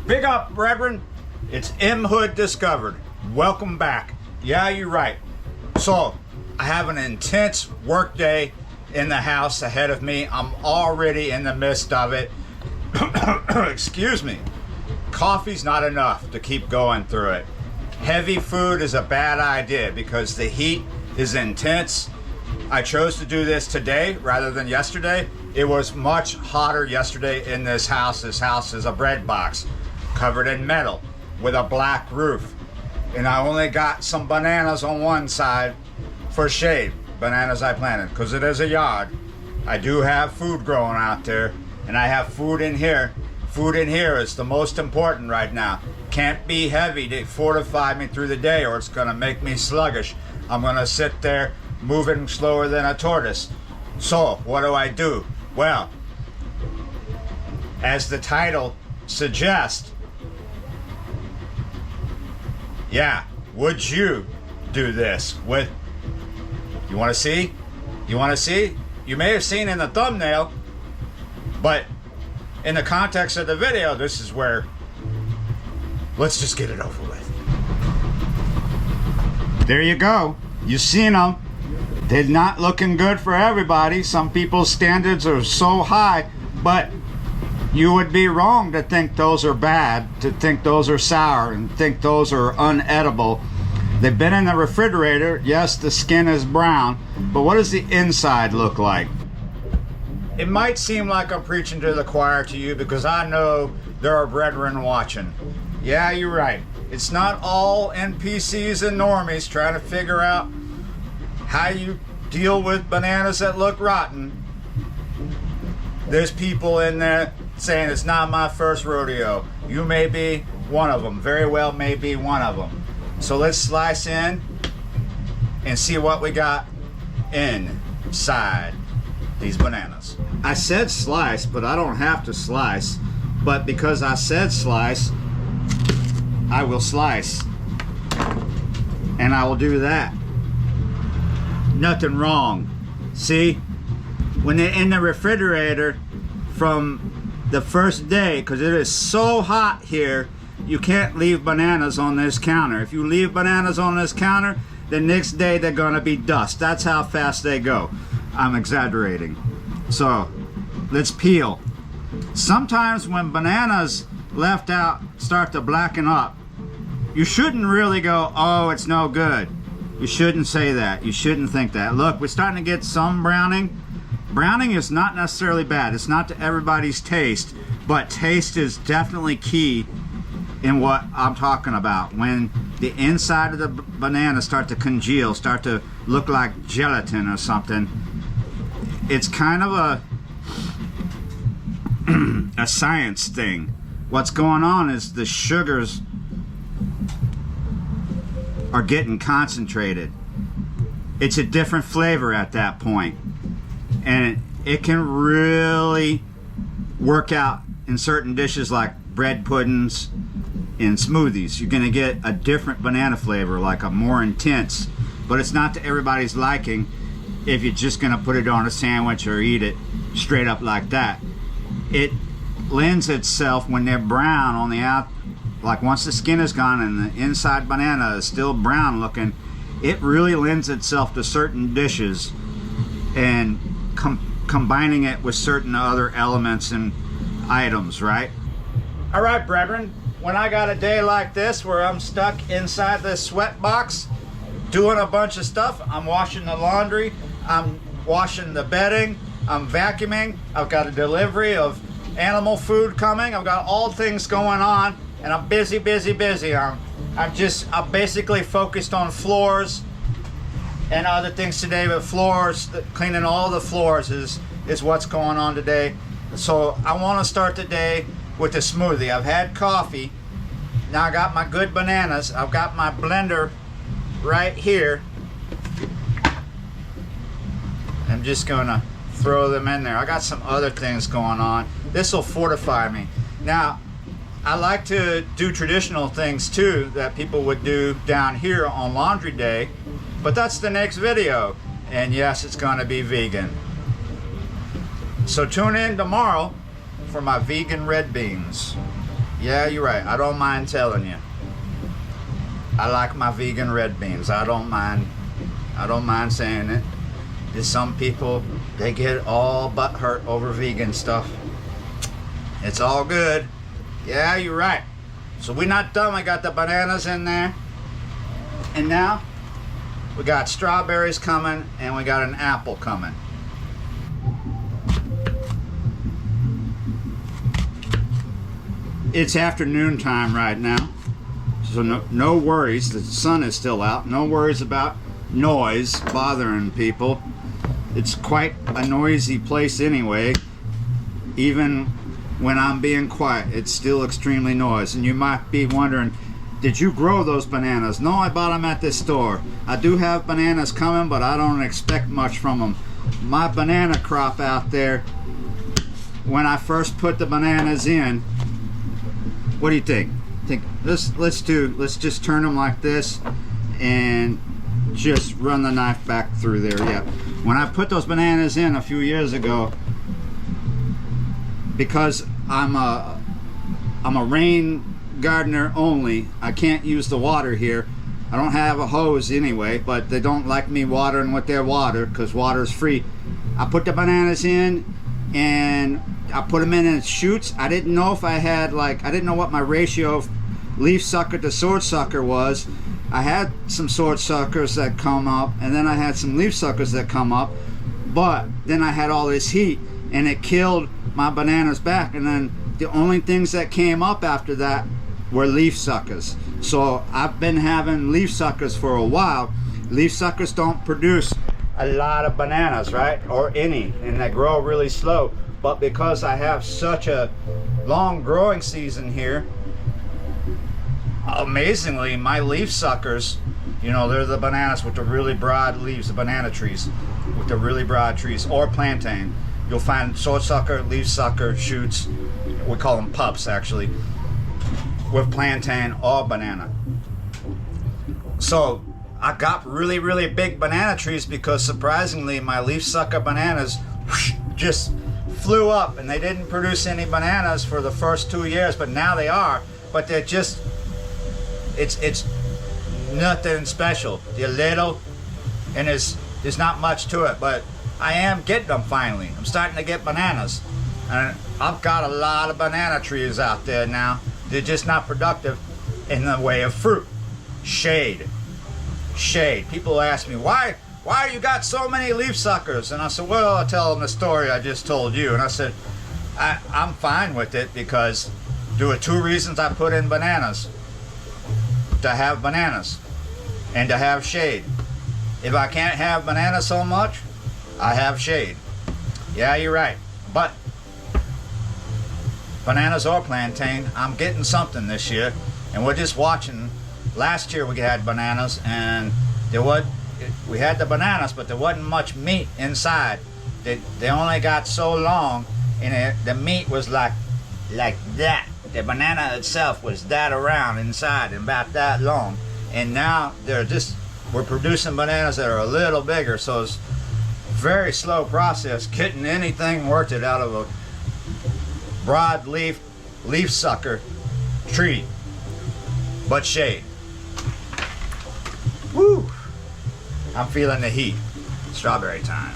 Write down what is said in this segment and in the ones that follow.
Big up, brethren. It's M Hood Discovered. Welcome back. Yeah, you're right. So, I have an intense work day in the house ahead of me. I'm already in the midst of it. Excuse me. Coffee's not enough to keep going through it. Heavy food is a bad idea because the heat is intense. I chose to do this today rather than yesterday. It was much hotter yesterday in this house. This house is a bread box covered in metal with a black roof. And I only got some bananas on one side for shade. Bananas I planted because it is a yard. I do have food growing out there and I have food in here. Food in here is the most important right now. Can't be heavy to fortify me through the day or it's gonna make me sluggish. I'm gonna sit there moving slower than a tortoise. So what do? Well, as the title suggests, yeah, would you do this with, you want to see? You want to see? You may have seen in the thumbnail, but in the context of the video, this is where, let's just get it over with. There you go. You seen them. They're not looking good for everybody. Some people's standards are so high, but you would be wrong to think those are bad, to think those are sour, and think those are unedible. They've been in the refrigerator. Yes, the skin is brown, but what does the inside look like? It might seem like I'm preaching to the choir to you because I know there are brethren watching. Yeah, you're right. It's not all NPCs and normies trying to figure out how you deal with bananas that look rotten. There's people in there saying it's not my first rodeo. You may be one of them. Very well may be one of them. So let's slice in and see what we got inside these bananas. I said slice, but I don't have to slice. But because I said slice, I will slice. And I will do that. Nothing wrong. See? When they're in the refrigerator from the first day, because it is so hot here, you can't leave bananas on this counter. If you leave bananas on this counter, the next day they're gonna be dust. That's how fast they go. I'm exaggerating. So, let's peel. Sometimes when bananas left out start to blacken up, you shouldn't really go, oh, it's no good. You shouldn't say that. You shouldn't think that. Look, we're starting to get some browning. Browning is not necessarily bad. It's not to everybody's taste, but taste is definitely key in what I'm talking about. When the inside of the banana start to congeal, start to look like gelatin or something, it's kind of a science thing. What's going on is the sugars are getting concentrated. It's a different flavor at that point. And it can really work out in certain dishes like bread puddings and smoothies. You're gonna get a different banana flavor, like a more intense, but it's not to everybody's liking if you're just gonna put it on a sandwich or eat it straight up like that. It lends itself when they're brown on the out, like once the skin is gone and the inside banana is still brown looking, it really lends itself to certain dishes and combining it with certain other elements and items, right? All right, brethren, when I got a day like this where I'm stuck inside this sweat box doing a bunch of stuff, I'm washing the laundry, I'm washing the bedding, I'm vacuuming, I've got a delivery of animal food coming, I've got all things going on, and I'm busy. I'm basically focused on floors and other things today, but floors, cleaning all the floors is what's going on today. So I want to start the day with a smoothie. I've had coffee. Now I got my good bananas. I've got my blender right here. I'm just gonna throw them in there. I got some other things going on. This will fortify me. Now, I like to do traditional things too that people would do down here on laundry day, but that's the next video. And yes, it's gonna be vegan. So tune in tomorrow for my vegan red beans. Yeah, you're right. I don't mind telling you. I like my vegan red beans. I don't mind saying it. There's some people, they get all butthurt over vegan stuff. It's all good. Yeah, you're right. So we're not done. We got the bananas in there. And now we got strawberries coming and we got an apple coming. It's afternoon time right now. So no worries. The sun is still out. No worries about noise bothering people. It's quite a noisy place anyway. Even when I'm being quiet, it's still extremely noisy. And you might be wondering, did you grow those bananas? No, I bought them at this store. I do have bananas coming, but I don't expect much from them. My banana crop out there, when I first put the bananas in, what do you think? Let's just turn them like this and just run the knife back through there. Yeah. When I put those bananas in a few years ago, because I'm a rain gardener only, I can't use the water here. I don't have a hose anyway, but they don't like me watering with their water because water is free. I put the bananas in and I put them in shoots. I didn't know if I had I didn't know what my ratio of leaf sucker to sword sucker was. I had some sword suckers that come up, and then I had some leaf suckers that come up, but then I had all this heat and it killed my bananas back, and then the only things that came up after that were leaf suckers. So I've been having leaf suckers for a while. Leaf suckers don't produce a lot of bananas, right? Or any, and they grow really slow. But because I have such a long growing season here, amazingly, my leaf suckers, you know, they're the bananas with the really broad leaves, the banana trees with the really broad trees, or plantain. You'll find sword sucker, leaf sucker, shoots, we call them pups actually, with plantain or banana. So I got really, really big banana trees because surprisingly my leaf sucker bananas just flew up, and they didn't produce any bananas for the first 2 years, but now they are. But they're just, it's nothing special. They're little, and there's not much to it, but I am getting them finally. I'm starting to get bananas, and I've got a lot of banana trees out there now. They're just not productive in the way of fruit. Shade. People ask me, why you got so many leaf suckers? And I said, well, I'll tell them the story I just told you. And I said, I'm fine with it because there were 2 reasons I put in bananas. To have bananas and to have shade. If I can't have bananas so much, I have shade. Yeah, you're right. But bananas or plantain, I'm getting something this year. And we're just watching. Last year we had bananas, and we had the bananas, but there wasn't much meat inside. They only got so long, and the meat was like that. The banana itself was that around inside and about that long. And now we're producing bananas that are a little bigger, so it's very slow process getting anything worth it out of a broadleaf leaf sucker tree, but shade. Woo! I'm feeling the heat. Strawberry time.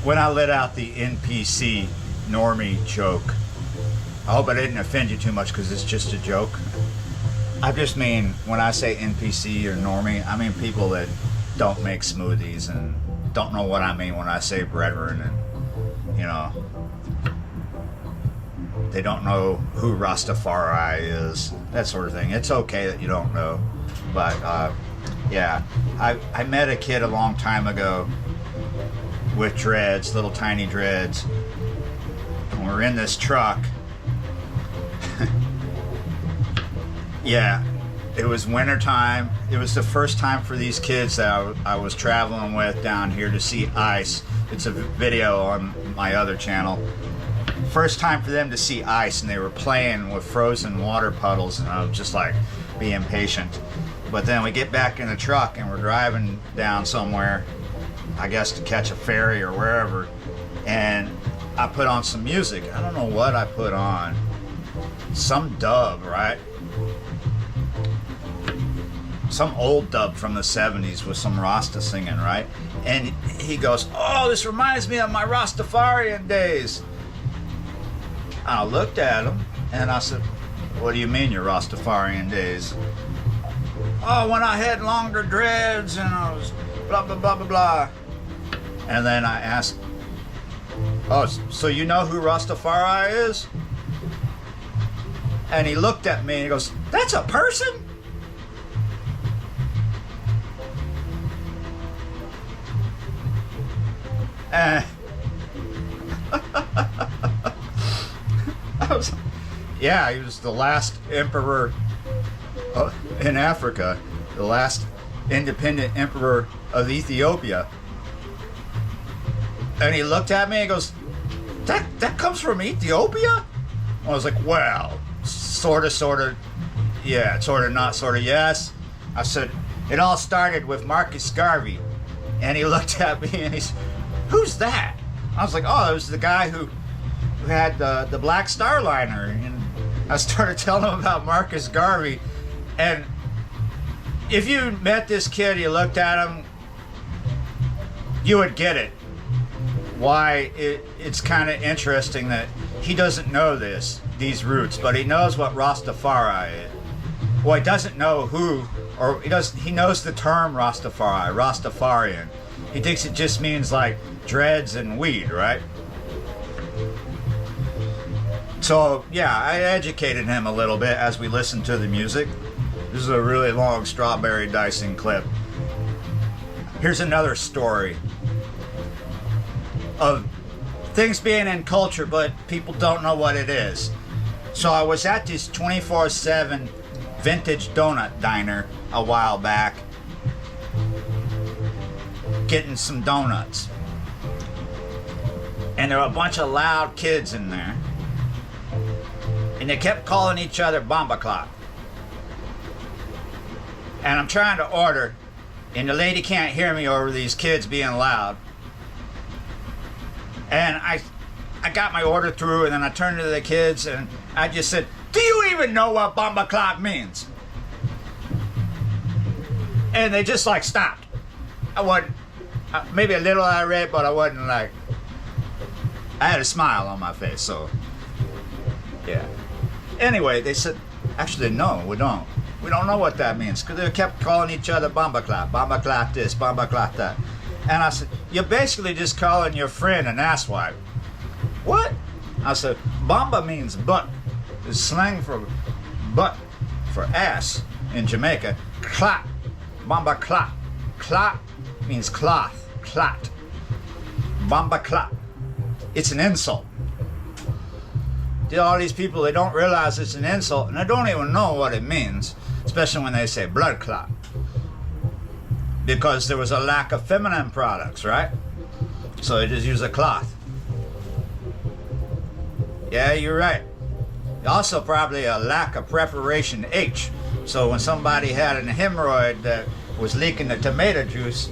When I let out the NPC normie joke, I hope I didn't offend you too much because it's just a joke. I just mean, when I say NPC or normie, I mean people that don't make smoothies and don't know what I mean when I say brethren, and you know, they don't know who Rastafari is, that sort of thing. It's okay that you don't know, but yeah, I met a kid a long time ago with dreads, little tiny dreads, and we're in this truck. Yeah, it was winter time. It was the first time for these kids that I was traveling with down here to see ice. It's a video on my other channel. First time for them to see ice, and they were playing with frozen water puddles, and I was just like being patient. But then we get back in the truck and we're driving down somewhere, I guess to catch a ferry or wherever, and I put on some music. I don't know what I put on. Some dub, right? Some old dub from the 70s with some Rasta singing, right? And he goes, "Oh, this reminds me of my Rastafarian days." I looked at him and I said, "What do you mean your Rastafarian days?" "Oh, when I had longer dreads and I was blah, blah, blah, blah, blah." And then I asked, "Oh, so you know who Rastafari is?" And he looked at me and he goes, "That's a person?" Yeah, he was the last emperor in Africa, the last independent emperor of Ethiopia. And he looked at me and goes, that comes from Ethiopia? I was like, well, sort of, yeah, sort of, not sort of, yes. I said, it all started with Marcus Garvey. And he looked at me and he said, "Who's that?" I was like, "Oh, it was the guy who had the Black Star Liner." And I started telling him about Marcus Garvey. And if you met this kid, you looked at him, you would get it. Why it's kind of interesting that he doesn't know these roots, but he knows what Rastafari is. Well, he doesn't know who, or he knows the term Rastafari, Rastafarian. He thinks it just means like dreads and weed, right? So yeah, I educated him a little bit as we listened to the music. This is a really long strawberry dicing clip. Here's another story of things being in culture, but people don't know what it is. So I was at this 24/7 vintage donut diner a while back, getting some donuts. And there were a bunch of loud kids in there. And they kept calling each other Bomba Clock. And I'm trying to order, and the lady can't hear me over these kids being loud. And I got my order through, and then I turned to the kids and I just said, "Do you even know what Bomba Clock means?" And they just like stopped. I wasn't, maybe a little irate, but I wasn't like, I had a smile on my face, so yeah. Anyway, they said, "Actually, no, we don't. We don't know what that means," because they kept calling each other Bomba Clock this, Bomba Clock that. And I said, "You're basically just calling your friend an asswipe." "What?" I said, "Bomba means butt. It's slang for butt, for ass in Jamaica. Clot, Bomba Clot. Clot means cloth, clot. Bomba Clot. It's an insult." All these people, they don't realize it's an insult, and they don't even know what it means, especially when they say blood clot. Because there was a lack of feminine products, right? So they just use a cloth. Yeah, you're right. Also probably a lack of preparation H. So when somebody had an hemorrhoid that was leaking the tomato juice,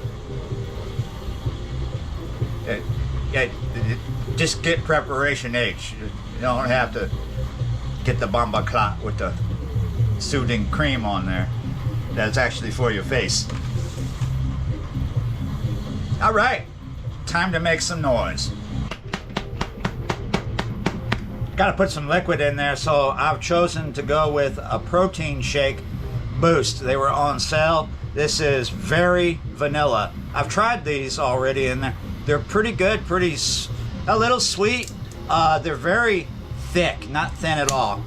just get preparation H. You don't have to get the Bomba Clot with the soothing cream on there. That's actually for your face. All right, time to make some noise. Got to put some liquid in there, so I've chosen to go with a protein shake boost. They were on sale. This is very vanilla. I've tried these already, and they're pretty good, a little sweet. They're very thick, not thin at all.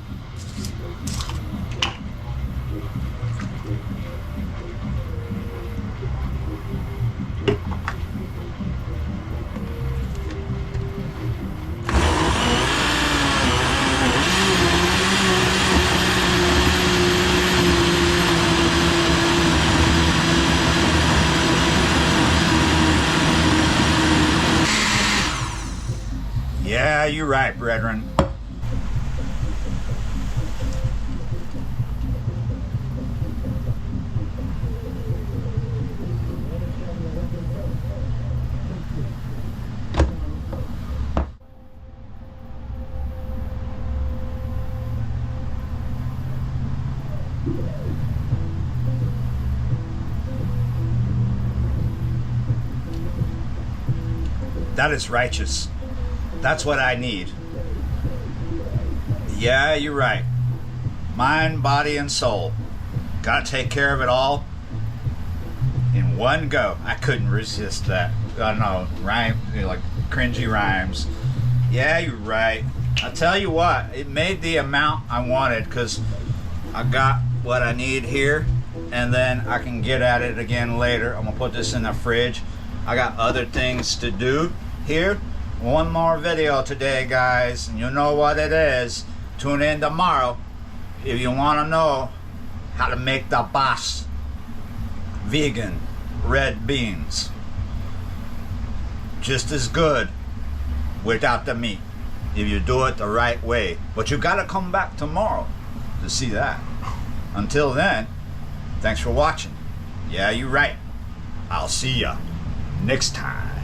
Yeah, you're right, brethren. That is righteous. That's what I need. Yeah, you're right. Mind, body, and soul. Gotta take care of it all in one go. I couldn't resist that. I don't know, rhyme, like cringy rhymes. Yeah, you're right. I tell you what, it made the amount I wanted because I got what I need here, and then I can get at it again later. I'm gonna put this in the fridge. I got other things to do here. One more video today, guys, and you know what it is. Tune in tomorrow if you want to know how to make the boss vegan red beans. Just as good without the meat if you do it the right way. But you got to come back tomorrow to see that. Until then, thanks for watching. Yeah, you're right. I'll see ya next time.